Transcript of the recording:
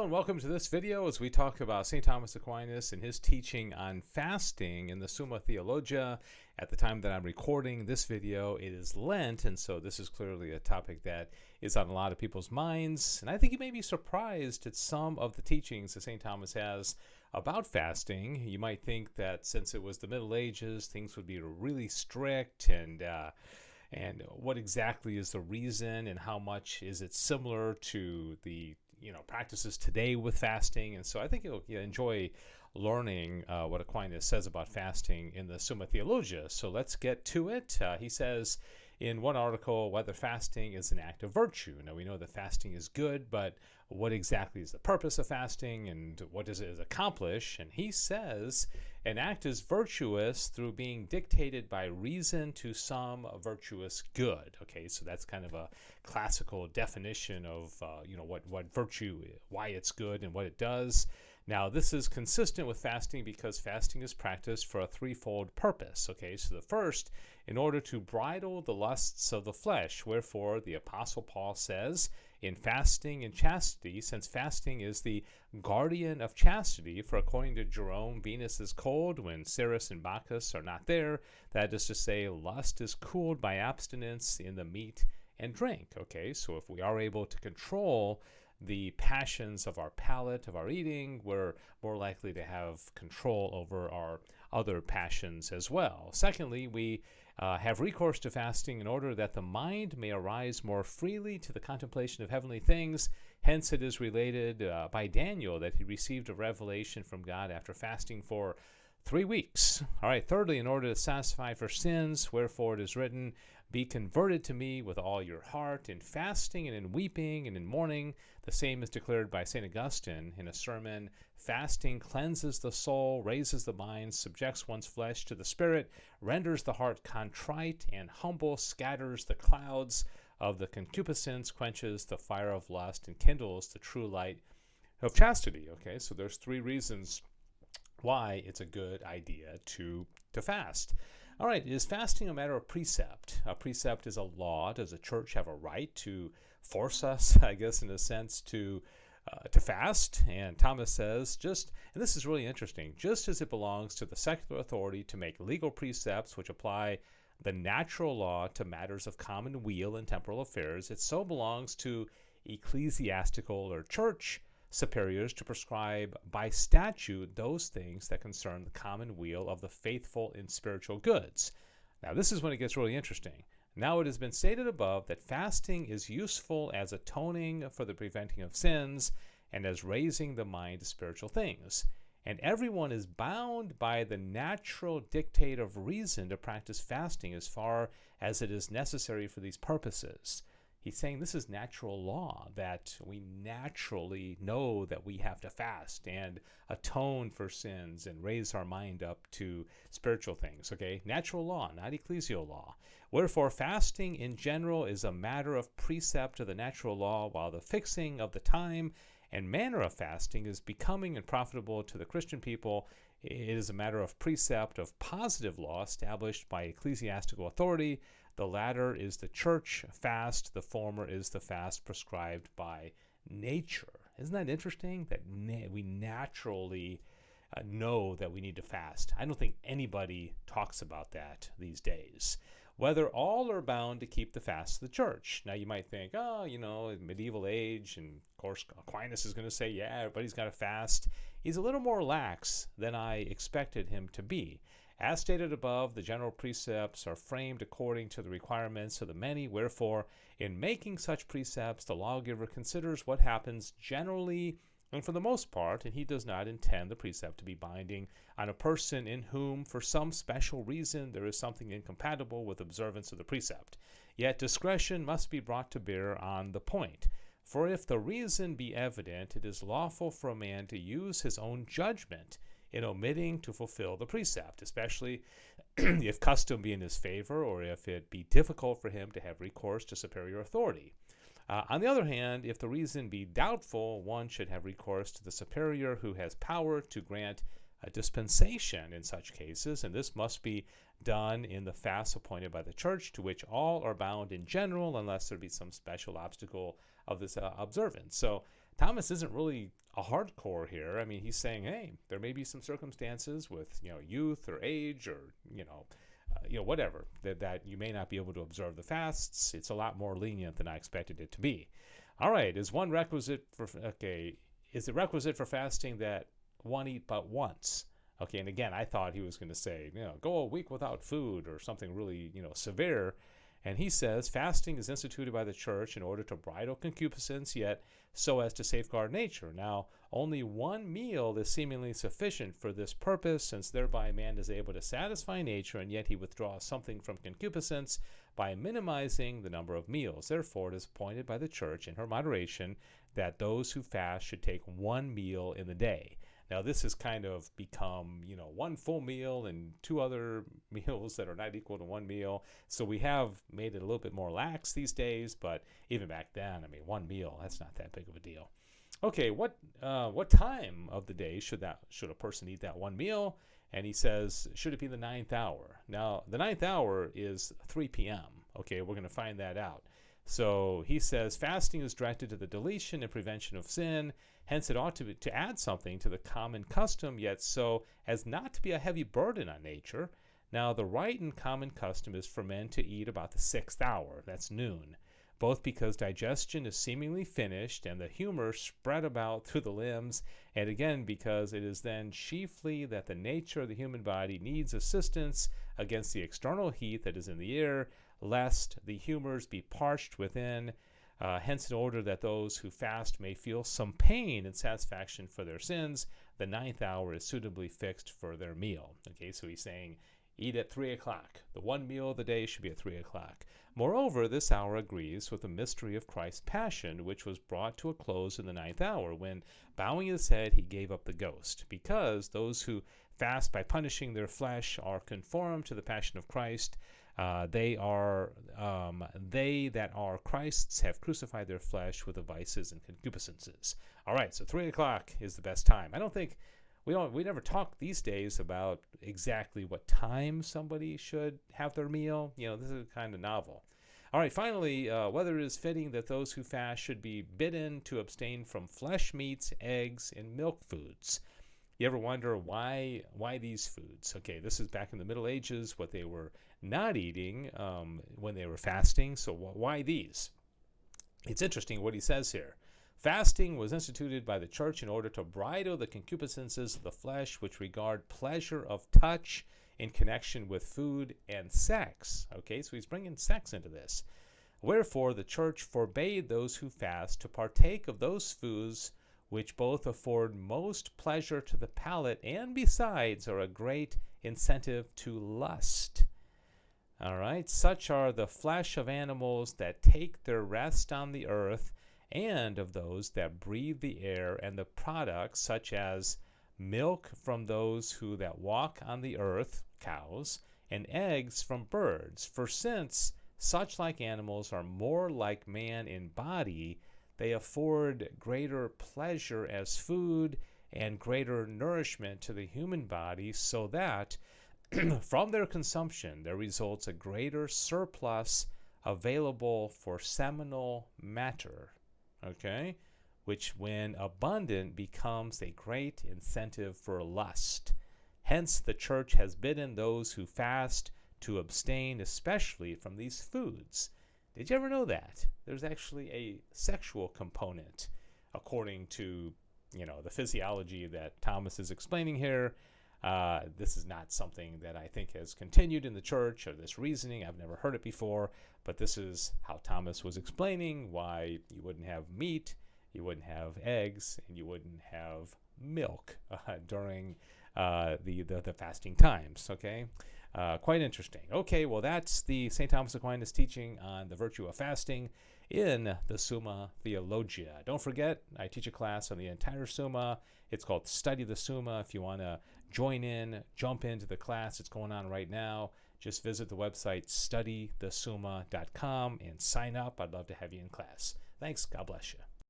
and welcome to this video as we talk about St. Thomas Aquinas and his teaching on fasting in the Summa Theologica. At the time that I'm recording this video, it is Lent, and so this is clearly a topic that is on a lot of people's minds. And I think you may be surprised at some of the teachings that St. Thomas has about fasting. You might think that since it was the Middle Ages, things would be really strict, and what exactly is the reason, and how much is it similar to the practices today with fasting. And so I think you'll enjoy learning what Aquinas says about fasting in the Summa Theologica. So let's get to it. He says in one article whether fasting is an act of virtue. Now we know that fasting is good, but what exactly is the purpose of fasting and what does it accomplish? And he says an act is virtuous through being dictated by reason to some virtuous good. Okay, so that's kind of a classical definition of what virtue, why it's good and what it does. Now, this is consistent with fasting because fasting is practiced for a threefold purpose. Okay, so the first, in order to bridle the lusts of the flesh, wherefore the Apostle Paul says, in fasting and chastity, since fasting is the guardian of chastity, for according to Jerome, Venus is cold when Ceres and Bacchus are not there. That is to say, lust is cooled by abstinence in the meat and drink. Okay, so if we are able to control the passions of our palate, of our eating, we're more likely to have control over our other passions as well. Secondly, we have recourse to fasting in order that the mind may arise more freely to the contemplation of heavenly things. Hence it is related by Daniel that he received a revelation from God after fasting for 3 weeks. All right, thirdly, in order to satisfy for sins, wherefore it is written, be converted to me with all your heart, in fasting and in weeping and in mourning. The same is declared by St. Augustine in a sermon. Fasting cleanses the soul, raises the mind, subjects one's flesh to the spirit, renders the heart contrite and humble, scatters the clouds of the concupiscence, quenches the fire of lust, and kindles the true light of chastity. Okay, so there's 3 reasons why it's a good idea to fast. All right, is fasting a matter of precept? A precept is a law. Does the church have a right to force us, I guess, in a sense, to fast? And Thomas says, and this is really interesting, just as it belongs to the secular authority to make legal precepts which apply the natural law to matters of common weal and temporal affairs, it so belongs to ecclesiastical or church superiors to prescribe by statute those things that concern the common weal of the faithful in spiritual goods. Now, this is when it gets really interesting. Now, it has been stated above that fasting is useful as atoning for the preventing of sins and as raising the mind to spiritual things. And everyone is bound by the natural dictate of reason to practice fasting as far as it is necessary for these purposes. He's saying this is natural law, that we naturally know that we have to fast and atone for sins and raise our mind up to spiritual things, okay? Natural law, not ecclesial law. Wherefore, fasting in general is a matter of precept of the natural law, while the fixing of the time and manner of fasting is becoming and profitable to the Christian people. It is a matter of precept of positive law established by ecclesiastical authority. The latter is the church fast, the former is the fast prescribed by nature. Isn't that interesting? That we naturally know that we need to fast. I don't think anybody talks about that these days. Whether all are bound to keep the fast of the church. Now you might think, medieval age, and of course Aquinas is going to say, yeah, everybody's got to fast. He's a little more lax than I expected him to be. As stated above, the general precepts are framed according to the requirements of the many. Wherefore, in making such precepts, the lawgiver considers what happens generally and for the most part, and he does not intend the precept to be binding on a person in whom, for some special reason, there is something incompatible with observance of the precept. Yet discretion must be brought to bear on the point. For if the reason be evident, it is lawful for a man to use his own judgment in omitting to fulfill the precept, especially if custom be in his favor, or if it be difficult for him to have recourse to superior authority. On the other hand, if the reason be doubtful, one should have recourse to the superior who has power to grant a dispensation in such cases, and this must be done in the fasts appointed by the church, to which all are bound in general, unless there be some special obstacle of this observance. So Thomas isn't really a hardcore here. I mean, he's saying, hey, there may be some circumstances with, youth or age or, whatever, that you may not be able to observe the fasts. It's a lot more lenient than I expected it to be. All right, is it requisite for fasting that one eat but once? Okay, and again, I thought he was going to say, go a week without food or something really, severe. And he says, fasting is instituted by the church in order to bridle concupiscence, yet so as to safeguard nature. Now, only one meal is seemingly sufficient for this purpose, since thereby man is able to satisfy nature, and yet he withdraws something from concupiscence by minimizing the number of meals. Therefore, it is appointed by the church in her moderation that those who fast should take one meal in the day. Now, this has kind of become, one full meal and two other meals that are not equal to one meal. So we have made it a little bit more lax these days, but even back then, one meal, that's not that big of a deal. Okay, what time of the day should a person eat that one meal? And he says, should it be the 9th hour? Now, the 9th hour is 3 p.m. Okay, we're going to find that out. So he says, fasting is directed to the deletion and prevention of sin. Hence, it ought to add something to the common custom, yet so as not to be a heavy burden on nature. Now, the right and common custom is for men to eat about the 6th hour, that's noon, both because digestion is seemingly finished and the humor spread about through the limbs, and again because it is then chiefly that the nature of the human body needs assistance against the external heat that is in the air, lest the humors be parched within. Hence, in order that those who fast may feel some pain and satisfaction for their sins, the 9th hour is suitably fixed for their meal. Okay, so he's saying eat at 3 o'clock. The one meal of the day should be at 3 o'clock. Moreover, this hour agrees with the mystery of Christ's passion, which was brought to a close in the 9th hour, when, bowing his head, he gave up the ghost. Because those who fast by punishing their flesh are conformed to the passion of Christ, they that are Christ's have crucified their flesh with the vices and concupiscences. All right, so 3 o'clock is the best time. I don't think we never talk these days about exactly what time somebody should have their meal. This is kind of novel. All right, finally, whether it is fitting that those who fast should be bidden to abstain from flesh meats, eggs, and milk foods. You ever wonder why these foods? Okay, this is back in the Middle Ages, what they were not eating when they were fasting. So why these? It's interesting what he says here. Fasting was instituted by the church in order to bridle the concupiscences of the flesh, which regard pleasure of touch in connection with food and sex. Okay, so he's bringing sex into this. Wherefore, the church forbade those who fast to partake of those foods which both afford most pleasure to the palate and besides are a great incentive to lust. All right, such are the flesh of animals that take their rest on the earth, and of those that breathe the air, and the products such as milk from those who that walk on the earth, cows, and eggs from birds. For since such like animals are more like man in body, they afford greater pleasure as food and greater nourishment to the human body, so that from their consumption there results a greater surplus available for seminal matter, okay, which when abundant becomes a great incentive for lust. Hence the church has bidden those who fast to abstain especially from these foods. Did you ever know that? There's actually a sexual component, according to, the physiology that Thomas is explaining here. This is not something that I think has continued in the church, or this reasoning. I've never heard it before, but this is how Thomas was explaining why you wouldn't have meat, you wouldn't have eggs, and you wouldn't have milk during the fasting times, okay? Quite interesting. Okay, well, that's the St. Thomas Aquinas teaching on the virtue of fasting in the Summa Theologica. Don't forget, I teach a class on the entire Summa. It's called Study the Summa. If you want to jump into the class, it's going on right now. Just visit the website studythesumma.com and sign up. I'd love to have you in class. Thanks. God bless you.